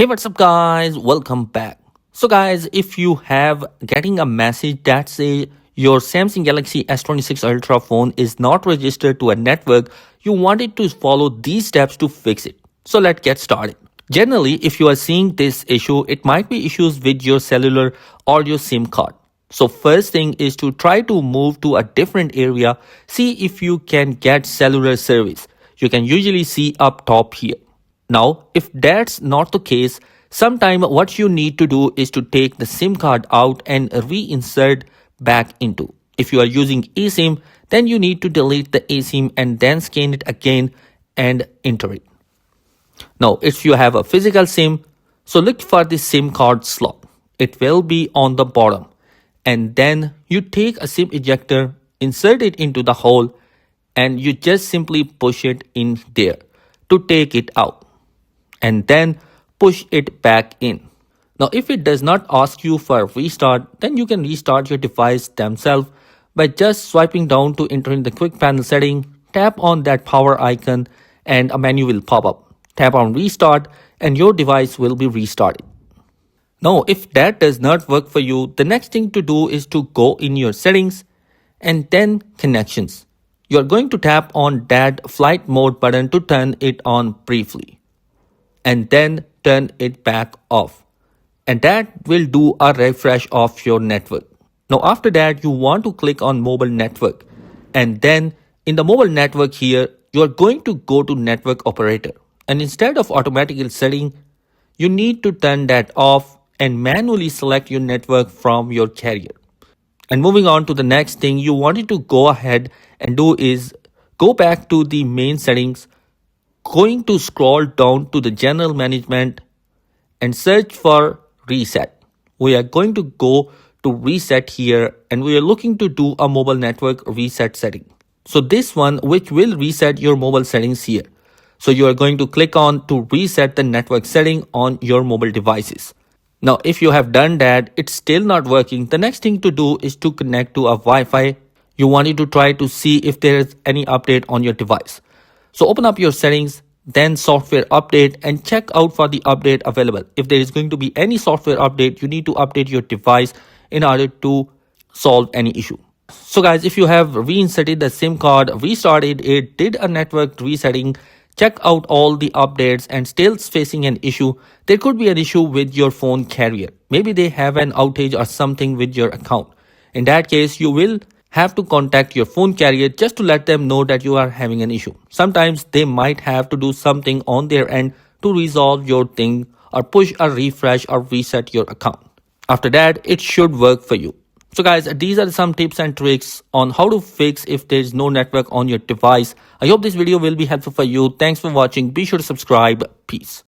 Hey, what's up guys? Welcome back. So guys, if you have getting a message that say your Samsung Galaxy S26 Ultra phone is not registered to a network, you wanted to follow these steps to fix it. So let's get started. Generally, if you are seeing this issue, it might be issues with your cellular or your SIM card. So first thing is to try to move to a different area, see if you can get cellular service. You can usually see up top here. Now, if that's not the case, sometime what you need to do is to take the SIM card out and reinsert back into. If you are using eSIM, then you need to delete the eSIM and then scan it again and enter it. Now, if you have a physical SIM, so look for the SIM card slot. It will be on the bottom. And then you take a SIM ejector, insert it into the hole, and you just simply push it in there to take it out. And then push it back in. Now, if it does not ask you for a restart, then you can restart your device themselves by just swiping down to enter in the quick panel setting, tap on that power icon and a menu will pop up. Tap on restart and your device will be restarted. Now, if that does not work for you, the next thing to do is to go in your settings and then connections. You are going to tap on that flight mode button to turn it on briefly and then turn it back off. And that will do a refresh of your network. Now after that, you want to click on mobile network. And then in the mobile network here, you are going to go to network operator. And instead of automatically setting, you need to turn that off and manually select your network from your carrier. And moving on to the next thing you wanted to go ahead and do is go back to the main settings, going to scroll down to the general management and search for reset. We are going to go to reset here and we are looking to do a mobile network reset setting. So this one which will reset your mobile settings here. So you are going to click on to reset the network setting on your mobile devices. Now if you have done that, it's still not working. The next thing to do is to connect to a Wi-Fi. You wanted to try to see if there is any update on your device. So open up your settings, then software update and check out for the update available. If there is going to be any software update, you need to update your device in order to solve any issue. So guys, if you have reinserted the SIM card, restarted it, did a network resetting, check out all the updates and still facing an issue, there could be an issue with your phone carrier. Maybe they have an outage or something with your account. In that case, you will have to contact your phone carrier just to let them know that you are having an issue. Sometimes they might have to do something on their end to resolve your thing or push a refresh or reset your account. After that, it should work for you. So guys, these are some tips and tricks on how to fix if there is no network on your device. I hope this video will be helpful for you. Thanks for watching. Be sure to subscribe. Peace.